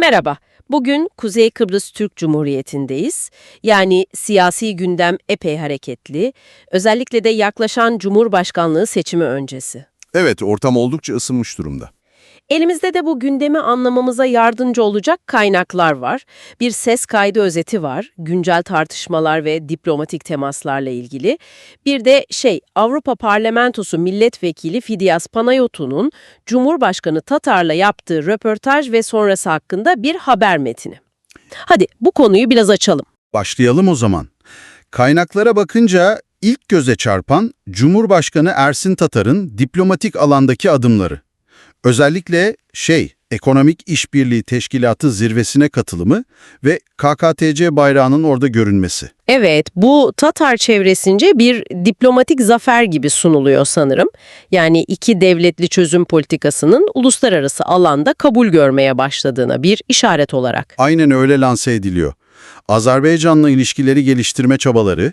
Merhaba, bugün Kuzey Kıbrıs Türk Cumhuriyeti'ndeyiz. Yani siyasi gündem epey hareketli, özellikle de yaklaşan Cumhurbaşkanlığı seçimi öncesi. Evet, ortam oldukça ısınmış durumda. Elimizde de bu gündemi anlamamıza yardımcı olacak kaynaklar var. Bir ses kaydı özeti var, güncel tartışmalar ve diplomatik temaslarla ilgili. Bir de Avrupa Parlamentosu Milletvekili Panayiotou'nun Cumhurbaşkanı Tatar'la yaptığı röportaj ve sonrası hakkında bir haber metni. Hadi bu konuyu biraz açalım. Başlayalım o zaman. Kaynaklara bakınca ilk göze çarpan Cumhurbaşkanı Ersin Tatar'ın diplomatik alandaki adımları. Özellikle Ekonomik İşbirliği Teşkilatı zirvesine katılımı ve KKTC bayrağının orada görünmesi. Evet, bu Tatar çevresince bir diplomatik zafer gibi sunuluyor sanırım. Yani iki devletli çözüm politikasının uluslararası alanda kabul görmeye başladığına bir işaret olarak. Aynen öyle lanse ediliyor. Azerbaycan'la ilişkileri geliştirme çabaları,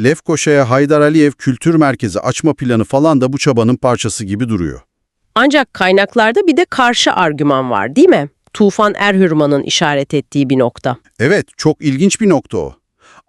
Lefkoşa'ya Haydar Aliyev Kültür Merkezi açma planı falan da bu çabanın parçası gibi duruyor. Ancak kaynaklarda bir de karşı argüman var, değil mi? Tufan Erhürman'ın işaret ettiği bir nokta. Evet, çok ilginç bir nokta o.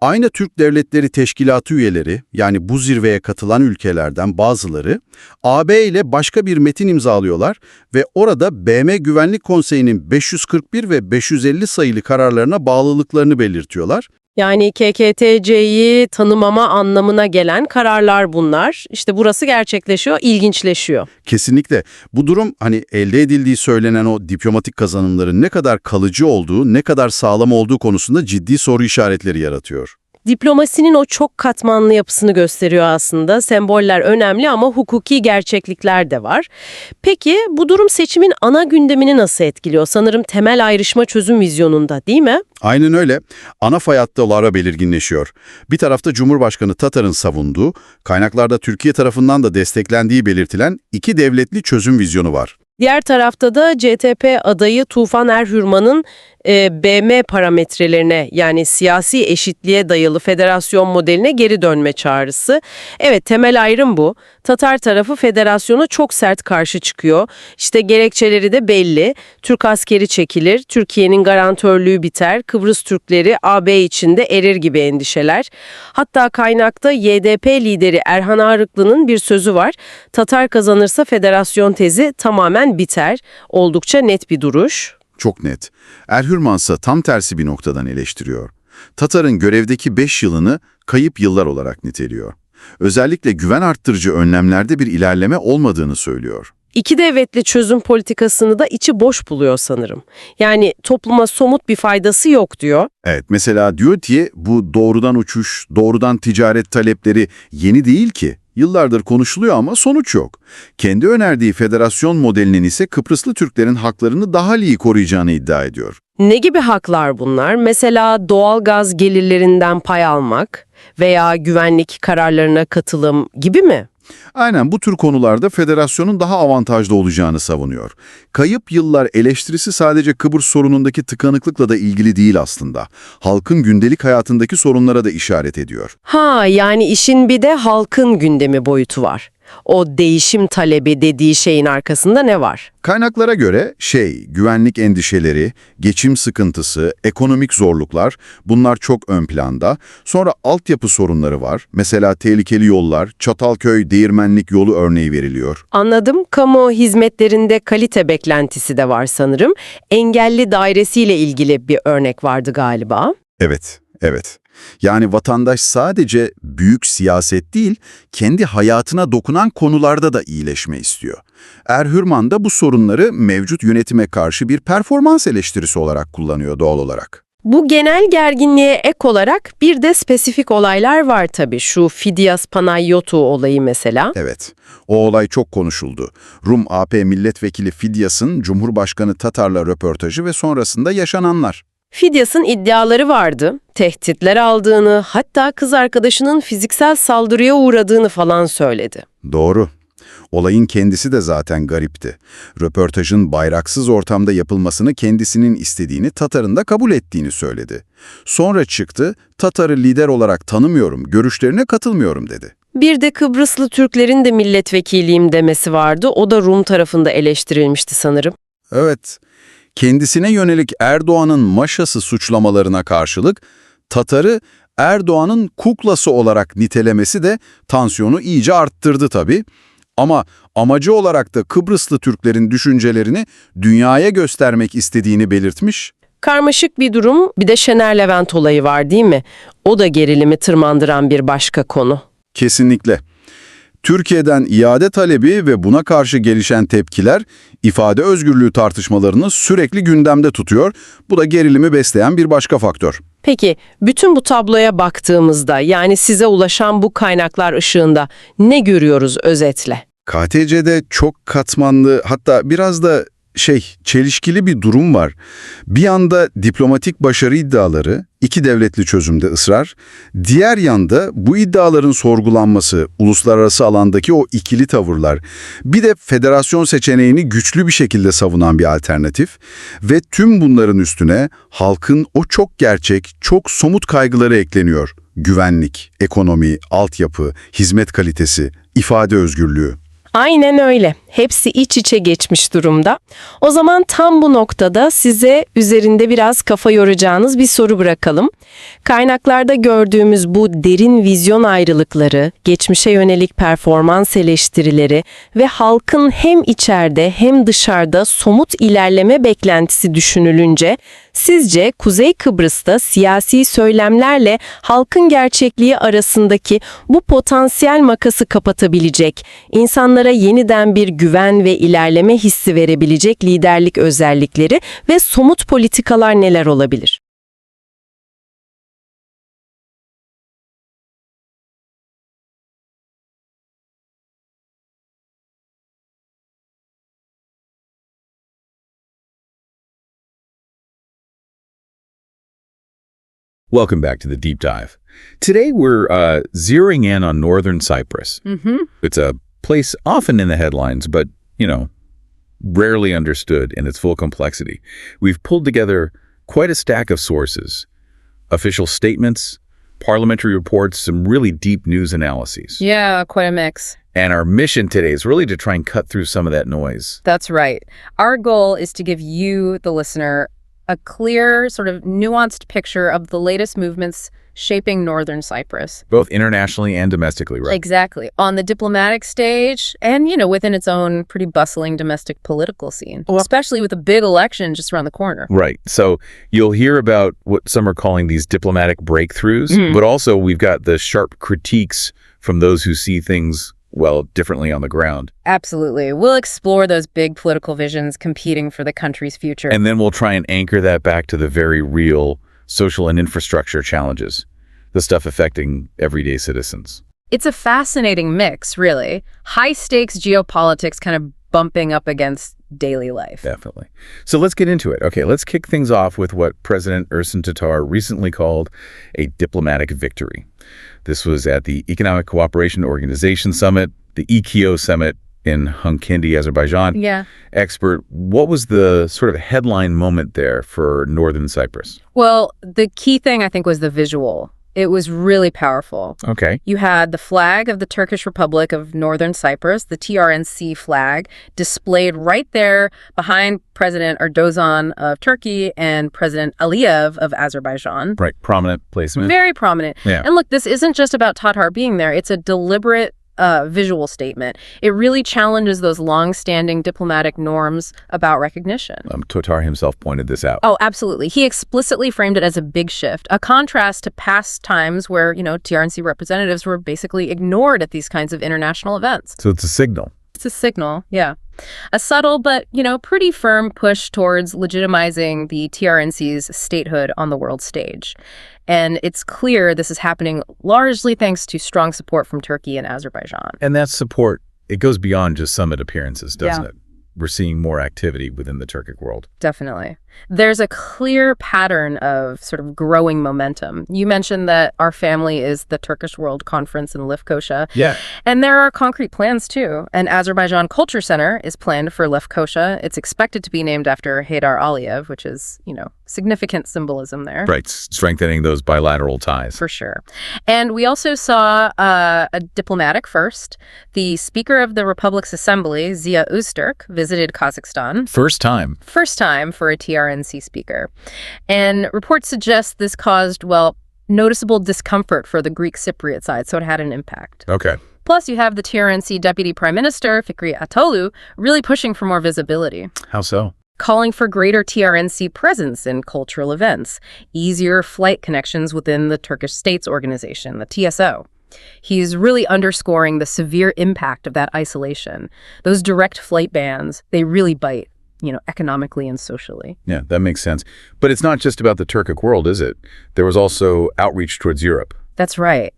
Aynı Türk Devletleri Teşkilatı üyeleri, yani bu zirveye katılan ülkelerden bazıları, AB ile başka bir metin imzalıyorlar ve orada BM Güvenlik Konseyi'nin 541 ve 550 sayılı kararlarına bağlılıklarını belirtiyorlar. Yani KKTC'yi tanımama anlamına gelen kararlar bunlar. İşte burası gerçekleşiyor, ilginçleşiyor. Kesinlikle. Bu durum elde edildiği söylenen o diplomatik kazanımların ne kadar kalıcı olduğu, ne kadar sağlam olduğu konusunda ciddi soru işaretleri yaratıyor. Diplomasinin o çok katmanlı yapısını gösteriyor aslında. Semboller önemli ama hukuki gerçeklikler de var. Peki bu durum seçimin ana gündemini nasıl etkiliyor? Sanırım temel ayrışma çözüm vizyonunda, değil mi? Aynen öyle. Ana fay hatları belirginleşiyor. Bir tarafta Cumhurbaşkanı Tatar'ın savunduğu, kaynaklarda Türkiye tarafından da desteklendiği belirtilen iki devletli çözüm vizyonu var. Diğer tarafta da CTP adayı Tufan Erhürman'ın BM parametrelerine, yani siyasi eşitliğe dayalı federasyon modeline geri dönme çağrısı. Evet, temel ayrım bu. Tatar tarafı federasyona çok sert karşı çıkıyor. Gerekçeleri de belli. Türk askeri çekilir, Türkiye'nin garantörlüğü biter, Kıbrıs Türkleri AB içinde erir gibi endişeler. Hatta kaynakta YDP lideri Erhan Arıklı'nın bir sözü var. Tatar kazanırsa federasyon tezi tamamen biter. Oldukça net bir duruş. Çok net. Erhürman ise tam tersi bir noktadan eleştiriyor. Tatar'ın görevdeki 5 yılını kayıp yıllar olarak niteliyor. Özellikle güven arttırıcı önlemlerde bir ilerleme olmadığını söylüyor. İki devletli çözüm politikasını da içi boş buluyor sanırım. Yani topluma somut bir faydası yok diyor. Evet, mesela diyor ki bu doğrudan uçuş, doğrudan ticaret talepleri yeni değil ki. Yıllardır konuşuluyor ama sonuç yok. Kendi önerdiği federasyon modelinin ise Kıbrıslı Türklerin haklarını daha iyi koruyacağını iddia ediyor. Ne gibi haklar bunlar? Mesela doğalgaz gelirlerinden pay almak veya güvenlik kararlarına katılım gibi mi? Aynen bu tür konularda federasyonun daha avantajlı olacağını savunuyor. Kayıp yıllar eleştirisi sadece Kıbrıs sorunundaki tıkanıklıkla da ilgili değil aslında. Halkın gündelik hayatındaki sorunlara da işaret ediyor. Yani işin bir de halkın gündemi boyutu var. O değişim talebi dediği şeyin arkasında ne var? Kaynaklara göre güvenlik endişeleri, geçim sıkıntısı, ekonomik zorluklar bunlar çok ön planda. Sonra altyapı sorunları var. Mesela tehlikeli yollar, Çatalköy-Değirmenlik yolu örneği veriliyor. Anladım. Kamu hizmetlerinde kalite beklentisi de var sanırım. Engelli dairesiyle ilgili bir örnek vardı galiba. Evet. Yani vatandaş sadece büyük siyaset değil, kendi hayatına dokunan konularda da iyileşme istiyor. Erhürman da bu sorunları mevcut yönetime karşı bir performans eleştirisi olarak kullanıyor doğal olarak. Bu genel gerginliğe ek olarak bir de spesifik olaylar var tabii. Şu Fidias Panayiotou'u olayı mesela. Evet, o olay çok konuşuldu. Rum AP Milletvekili Fidias'ın Cumhurbaşkanı Tatar'la röportajı ve sonrasında yaşananlar. Fidias'ın iddiaları vardı, tehditler aldığını, hatta kız arkadaşının fiziksel saldırıya uğradığını falan söyledi. Doğru. Olayın kendisi de zaten garipti. Röportajın bayraksız ortamda yapılmasını kendisinin istediğini, Tatar'ın da kabul ettiğini söyledi. Sonra çıktı, Tatar'ı lider olarak tanımıyorum, görüşlerine katılmıyorum dedi. Bir de Kıbrıslı Türklerin de milletvekiliyim demesi vardı, o da Rum tarafında eleştirilmişti sanırım. Evet, Kendisine yönelik Erdoğan'ın maşası suçlamalarına karşılık Tatar'ı Erdoğan'ın kuklası olarak nitelemesi de tansiyonu iyice arttırdı tabii. Ama amacı olarak da Kıbrıslı Türklerin düşüncelerini dünyaya göstermek istediğini belirtmiş. Karmaşık bir durum, bir de Şener Levent olayı var değil mi? O da gerilimi tırmandıran bir başka konu. Kesinlikle. Türkiye'den iade talebi ve buna karşı gelişen tepkiler ifade özgürlüğü tartışmalarını sürekli gündemde tutuyor. Bu da gerilimi besleyen bir başka faktör. Peki, bütün bu tabloya baktığımızda, yani size ulaşan bu kaynaklar ışığında ne görüyoruz özetle? KTC'de çok katmanlı, hatta biraz da çelişkili bir durum var. Bir yanda diplomatik başarı iddiaları, iki devletli çözümde ısrar, diğer yanda bu iddiaların sorgulanması, uluslararası alandaki o ikili tavırlar, bir de federasyon seçeneğini güçlü bir şekilde savunan bir alternatif ve tüm bunların üstüne halkın o çok gerçek, çok somut kaygıları ekleniyor. Güvenlik, ekonomi, altyapı, hizmet kalitesi, ifade özgürlüğü. Aynen öyle. Hepsi iç içe geçmiş durumda. O zaman tam bu noktada size üzerinde biraz kafa yoracağınız bir soru bırakalım. Kaynaklarda gördüğümüz bu derin vizyon ayrılıkları, geçmişe yönelik performans eleştirileri ve halkın hem içeride hem dışarıda somut ilerleme beklentisi düşünülünce, sizce Kuzey Kıbrıs'ta siyasi söylemlerle halkın gerçekliği arasındaki bu potansiyel makası kapatabilecek, insanlara yeniden bir güven ve ilerleme hissi verebilecek liderlik özellikleri ve somut politikalar neler olabilir? Welcome back to the deep dive. Today we're zeroing in on northern Cyprus. It's a place often in the headlines, but, rarely understood in its full complexity. We've pulled together quite a stack of sources, official statements, parliamentary reports, some really deep news analyses. Yeah, quite a mix. And our mission today is really to try and cut through some of that noise. That's right. Our goal is to give you, the listener, a clear, sort of nuanced picture of the latest movements shaping northern Cyprus. Both internationally and domestically, right? Exactly. On the diplomatic stage and, within its own pretty bustling domestic political scene, especially with a big election just around the corner. Right. So you'll hear about what some are calling these diplomatic breakthroughs, but also we've got the sharp critiques from those who see things differently on the ground. Absolutely. We'll explore those big political visions competing for the country's future. And then we'll try and anchor that back to the very real social and infrastructure challenges, the stuff affecting everyday citizens. It's a fascinating mix, really. High-stakes geopolitics kind of bumping up against daily life. Definitely. So let's get into it. Okay, let's kick things off with what President Ersin Tatar recently called a diplomatic victory. This was at the Economic Cooperation Organization Summit, the EKO Summit in Hunkendi, Azerbaijan. Yeah. Expert, what was the sort of headline moment there for Northern Cyprus? Well, the key thing, I think, was the visual. It was really powerful. Okay. You had the flag of the Turkish Republic of Northern Cyprus, the TRNC flag, displayed right there behind President Erdogan of Turkey and President Aliyev of Azerbaijan. Right, prominent placement. Very prominent. Yeah. And look, this isn't just about Tatar being there. It's a deliberate visual statement. It really challenges those long-standing diplomatic norms about recognition. Tatar himself pointed this out. Oh, absolutely. He explicitly framed it as a big shift, a contrast to past times where, TRNC representatives were basically ignored at these kinds of international events. So it's a signal. It's a signal, yeah. A subtle but, pretty firm push towards legitimizing the TRNC's statehood on the world stage. And it's clear this is happening largely thanks to strong support from Turkey and Azerbaijan. And that support, it goes beyond just summit appearances, doesn't Yeah. it? We're seeing more activity within the Turkic world. Definitely. There's a clear pattern of sort of growing momentum. You mentioned that our family is the Turkish World Conference in Lefkoşa. Yeah. And there are concrete plans, too. An Azerbaijan Culture Center is planned for Lefkoşa. It's expected to be named after Heydar Aliyev, which is, significant symbolism there. Right, strengthening those bilateral ties. For sure. And we also saw a diplomatic first. The Speaker of the Republic's Assembly, Ziya Öztürk, visited Kazakhstan. First time. First time for a TRNC speaker. And reports suggest this caused, well, noticeable discomfort for the Greek Cypriot side, so it had an impact. Okay. Plus, you have the TRNC Deputy Prime Minister, Fikri Ataoglu, really pushing for more visibility. How so? Calling for greater TRNC presence in cultural events, easier flight connections within the Turkish States Organization, the TSO. He's really underscoring the severe impact of that isolation. Those direct flight bans, they really bite, economically and socially. Yeah, that makes sense. But it's not just about the Turkic world, is it? There was also outreach towards Europe. That's right.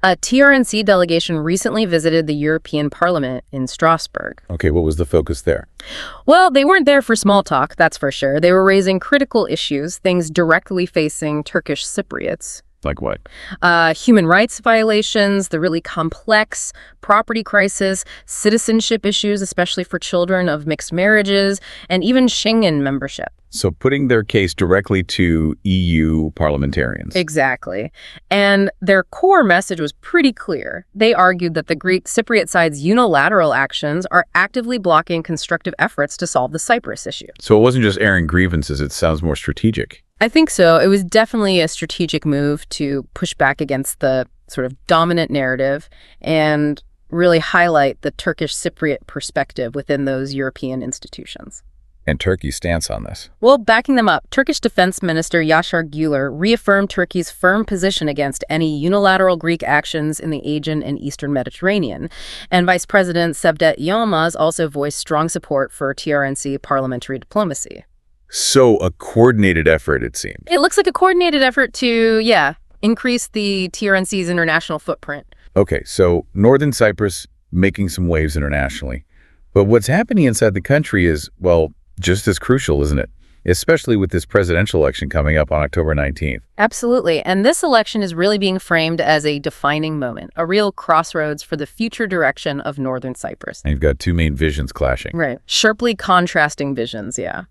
A TRNC delegation recently visited the European Parliament in Strasbourg. Okay, what was the focus there? Well, they weren't there for small talk, that's for sure. They were raising critical issues, things directly facing Turkish Cypriots. Like what? Human rights violations, the really complex property crisis, citizenship issues, especially for children of mixed marriages, and even Schengen membership. So putting their case directly to EU parliamentarians. Exactly. And their core message was pretty clear. They argued that the Greek Cypriot side's unilateral actions are actively blocking constructive efforts to solve the Cyprus issue. So it wasn't just airing grievances, it sounds more strategic. I think so. It was definitely a strategic move to push back against the sort of dominant narrative and really highlight the Turkish Cypriot perspective within those European institutions. And Turkey's stance on this? Well, backing them up, Turkish Defense Minister Yaşar Güler reaffirmed Turkey's firm position against any unilateral Greek actions in the Aegean and Eastern Mediterranean. And Vice President Cevdet Yılmaz also voiced strong support for TRNC parliamentary diplomacy. So a coordinated effort, it seems. It looks like a coordinated effort to, increase the TRNC's international footprint. Okay, so Northern Cyprus making some waves internationally. But what's happening inside the country is, well, just as crucial, isn't it? Especially with this presidential election coming up on October 19th. Absolutely. And this election is really being framed as a defining moment, a real crossroads for the future direction of Northern Cyprus. And you've got two main visions clashing. Right. Sharply contrasting visions, yeah.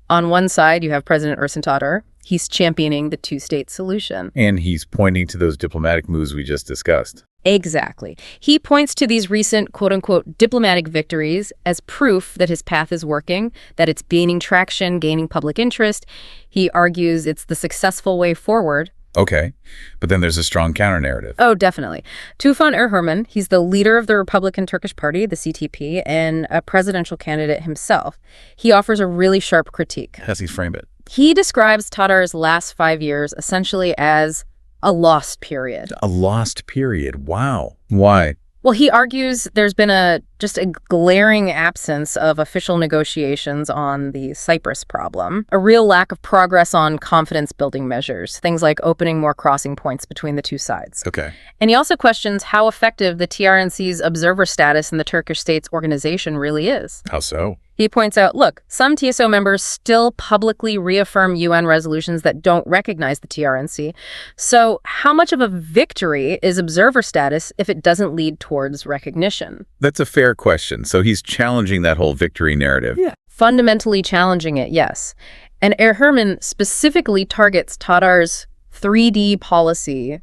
On one side, you have President Ersin Tatar. He's championing the two-state solution. And he's pointing to those diplomatic moves we just discussed. Exactly. He points to these recent, quote-unquote, diplomatic victories as proof that his path is working, that it's gaining traction, gaining public interest. He argues it's the successful way forward. Okay, but then there's a strong counter-narrative. Oh, definitely. Tufan Erherman, he's the leader of the Republican Turkish Party, the CTP, and a presidential candidate himself. He offers a really sharp critique. How does he frame it? He describes Tatar's last 5 years essentially as a lost period. A lost period. Wow. Why? Well, he argues there's been just a glaring absence of official negotiations on the Cyprus problem, a real lack of progress on confidence-building measures, things like opening more crossing points between the two sides. Okay. And he also questions how effective the TRNC's observer status in the Turkish States Organization really is. How so? He points out, look, some TSO members still publicly reaffirm UN resolutions that don't recognize the TRNC. So how much of a victory is observer status if it doesn't lead towards recognition? That's a fair question. So he's challenging that whole victory narrative. Yeah. Fundamentally challenging it, yes. And Erherman specifically targets Tatar's 3D policy,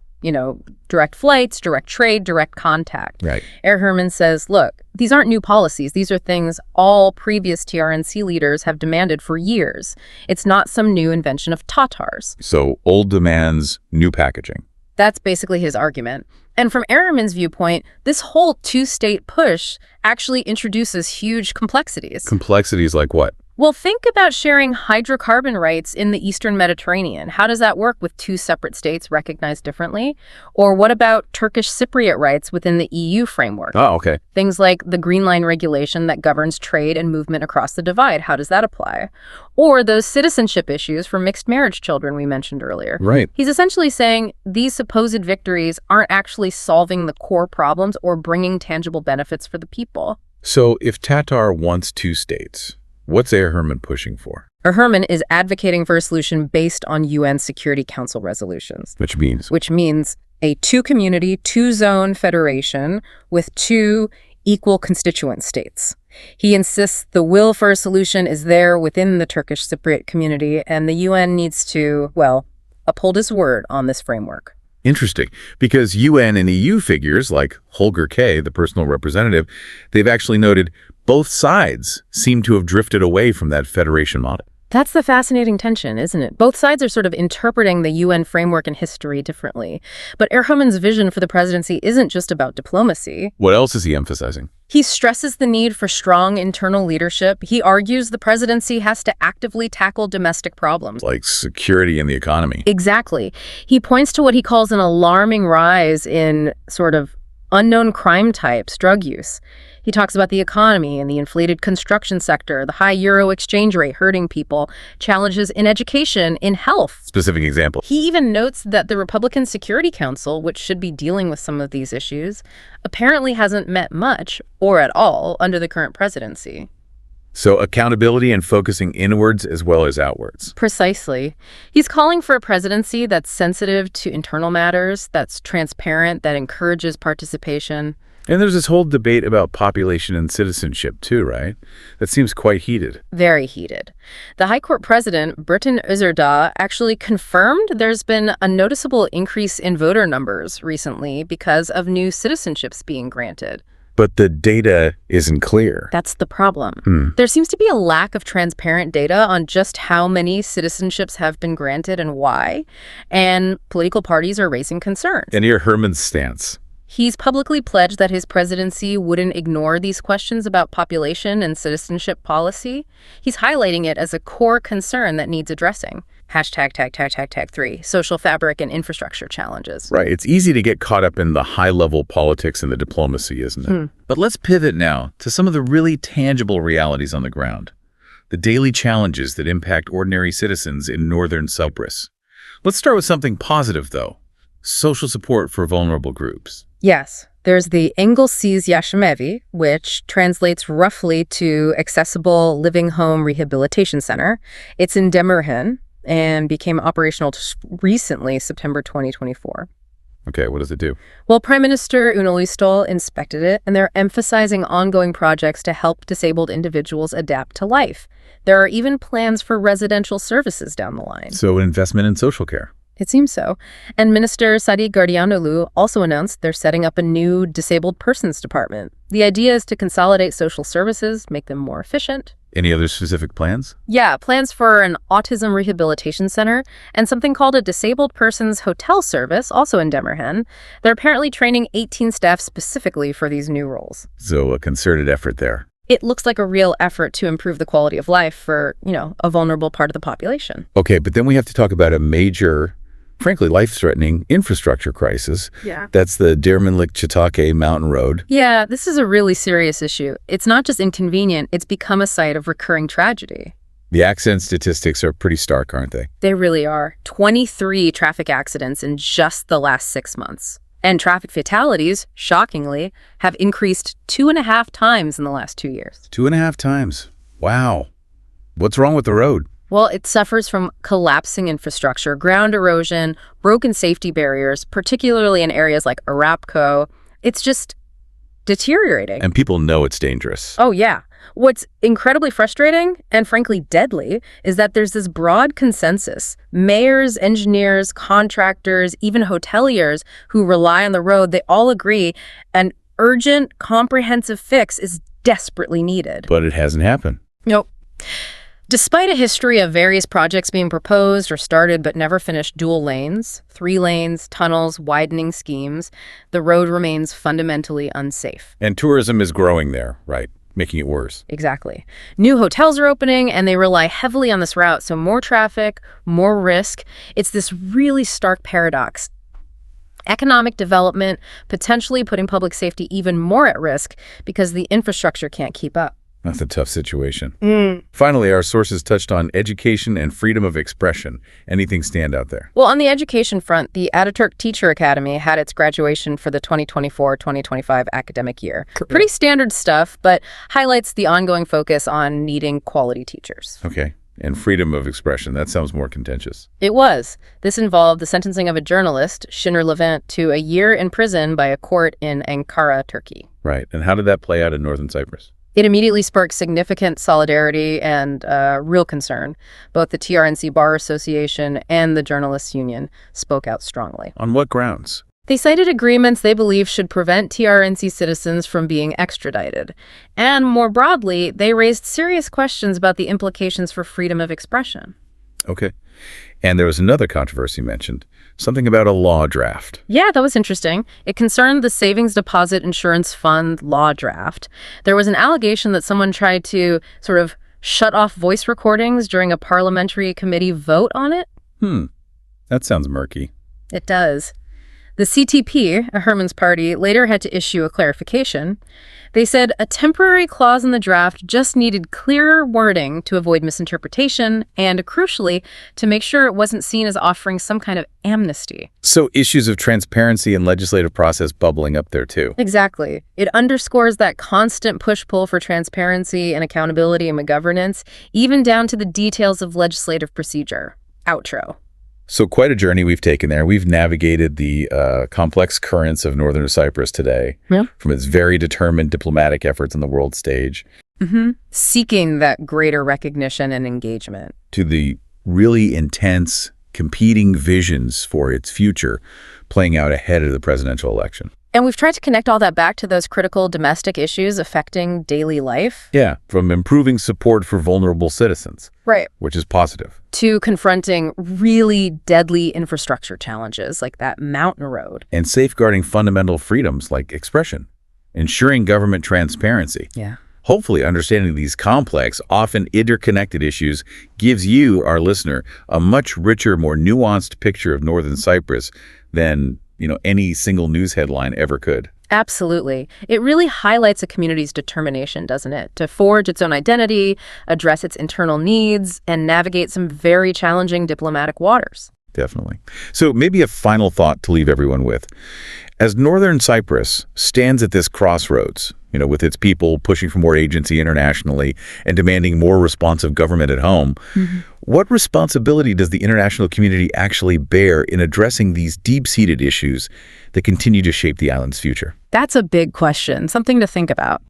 direct flights, direct trade, direct contact. Right. Erherman says, look, these aren't new policies. These are things all previous TRNC leaders have demanded for years. It's not some new invention of Tatar's. So old demands, new packaging. That's basically his argument. And from Erherman's viewpoint, this whole two-state push actually introduces huge complexities. Complexities like what? Well, think about sharing hydrocarbon rights in the Eastern Mediterranean. How does that work with two separate states recognized differently? Or what about Turkish Cypriot rights within the EU framework? Oh, okay. Things like the Green Line regulation that governs trade and movement across the divide. How does that apply? Or those citizenship issues for mixed marriage children we mentioned earlier. Right. He's essentially saying these supposed victories aren't actually solving the core problems or bringing tangible benefits for the people. So if Tatar wants two states, what's Erherman pushing for? Erherman is advocating for a solution based on UN Security Council resolutions. Which means A two-community, two-zone federation with two equal constituent states. He insists the will for a solution is there within the Turkish Cypriot community, and the UN needs to, well, uphold his word on this framework. Interesting, because UN and EU figures like Holger K., the personal representative, they've actually noted both sides seem to have drifted away from that federation model. That's the fascinating tension, isn't it? Both sides are sort of interpreting the UN framework and history differently. But Erdogan's vision for the presidency isn't just about diplomacy. What else is he emphasizing? He stresses the need for strong internal leadership. He argues the presidency has to actively tackle domestic problems. Like security and the economy. Exactly. He points to what he calls an alarming rise in sort of unknown crime types, drug use. He talks about the economy and the inflated construction sector, the high euro exchange rate hurting people, challenges in education, in health. Specific example. He even notes that the Republican Security Council, which should be dealing with some of these issues, apparently hasn't met much, or at all, under the current presidency. So accountability and focusing inwards as well as outwards. Precisely. He's calling for a presidency that's sensitive to internal matters, that's transparent, that encourages participation. And there's this whole debate about population and citizenship too, right? That seems quite heated. Very heated. The High Court President, Burton Özerdağ, actually confirmed there's been a noticeable increase in voter numbers recently because of new citizenships being granted. But the data isn't clear. That's the problem. There seems to be a lack of transparent data on just how many citizenships have been granted and why, and political parties are raising concerns. And hear Herman's stance. He's publicly pledged that his presidency wouldn't ignore these questions about population and citizenship policy. He's highlighting it as a core concern that needs addressing. #3, social fabric and infrastructure challenges. Right. It's easy to get caught up in the high-level politics and the diplomacy, isn't it? But let's pivot now to some of the really tangible realities on the ground. The daily challenges that impact ordinary citizens in northern Cyprus. Let's start with something positive, though. Social support for vulnerable groups. Yes, there's the Engelsiz Yaşamevi, which translates roughly to Accessible Living Home Rehabilitation Center. It's in Demirhan and became operational recently, September 2024. Okay, what does it do? Well, Prime Minister Ünal Üstol inspected it, and they're emphasizing ongoing projects to help disabled individuals adapt to life. There are even plans for residential services down the line. So an investment in social care. It seems so. And Minister Sadi Gardianoğlu also announced they're setting up a new disabled persons department. The idea is to consolidate social services, make them more efficient. Any other specific plans? Yeah, plans for an autism rehabilitation center and something called a disabled persons hotel service, also in Demirhan. They're apparently training 18 staff specifically for these new roles. So a concerted effort there. It looks like a real effort to improve the quality of life for, a vulnerable part of the population. Okay, but then we have to talk about a major, frankly, life-threatening infrastructure crisis. Yeah. That's the Dermanlik-Çatake Mountain Road. Yeah, this is a really serious issue. It's not just inconvenient, it's become a site of recurring tragedy. The accident statistics are pretty stark, aren't they? They really are. 23 traffic accidents in just the last 6 months. And traffic fatalities, shockingly, have increased 2.5 times in the last 2 years. 2.5 times. Wow. What's wrong with the road? Well, it suffers from collapsing infrastructure, ground erosion, broken safety barriers, particularly in areas like Arapco. It's just deteriorating. And people know it's dangerous. Oh, yeah. What's incredibly frustrating and frankly deadly is that there's this broad consensus. Mayors, engineers, contractors, even hoteliers who rely on the road, they all agree an urgent, comprehensive fix is desperately needed. But it hasn't happened. Nope. Despite a history of various projects being proposed or started but never finished, dual lanes, 3 lanes, tunnels, widening schemes, the road remains fundamentally unsafe. And tourism is growing there, right? Making it worse. Exactly. New hotels are opening and they rely heavily on this route, so more traffic, more risk. It's this really stark paradox. Economic development potentially putting public safety even more at risk because the infrastructure can't keep up. That's a tough situation. Finally, our sources touched on education and freedom of expression. Anything stand out there? Well, on the education front, the Ataturk Teacher Academy had its graduation for the 2024-2025 academic year. Pretty standard stuff, but highlights the ongoing focus on needing quality teachers. Okay. And freedom of expression, that sounds more contentious. It was. This involved the sentencing of a journalist, Şener Levent, to a year in prison by a court in Ankara, Turkey. Right. And how did that play out in northern Cyprus? It immediately sparked significant solidarity and real concern. Both the TRNC Bar Association and the Journalists Union spoke out strongly. On what grounds? They cited agreements they believe should prevent TRNC citizens from being extradited. And more broadly, they raised serious questions about the implications for freedom of expression. Okay. And there was another controversy mentioned, something about a law draft. Yeah, that was interesting. It concerned the Savings Deposit Insurance Fund law draft. There was an allegation that someone tried to sort of shut off voice recordings during a parliamentary committee vote on it. That sounds murky. It does. The CTP, a Herman's party, later had to issue a clarification. They said a temporary clause in the draft just needed clearer wording to avoid misinterpretation and, crucially, to make sure it wasn't seen as offering some kind of amnesty. So issues of transparency and legislative process bubbling up there too. Exactly. It underscores that constant push-pull for transparency and accountability in governance, even down to the details of legislative procedure. Outro. So quite a journey we've taken there. We've navigated the complex currents of Northern Cyprus today, from its very determined diplomatic efforts on the world stage Seeking that greater recognition and engagement. to the really intense competing visions for its future playing out ahead of the presidential election. And we've tried to connect all that back to those critical domestic issues affecting daily life. Yeah, from improving support for vulnerable citizens, Right. which is positive, To confronting really deadly infrastructure challenges like that mountain road. and safeguarding fundamental freedoms like expression, ensuring government transparency. Yeah. Hopefully, understanding these complex, often interconnected issues gives you, our listener, a much richer, more nuanced picture of Northern Cyprus than, any single news headline ever could. Absolutely. It really highlights a community's determination, doesn't it? To forge its own identity, address its internal needs, and navigate some very challenging diplomatic waters. Definitely. So maybe a final thought to leave everyone with. As Northern Cyprus stands at this crossroads, with its people pushing for more agency internationally and demanding more responsive government at home, what responsibility does the international community actually bear in addressing these deep-seated issues that continue to shape the island's future? That's a big question, something to think about.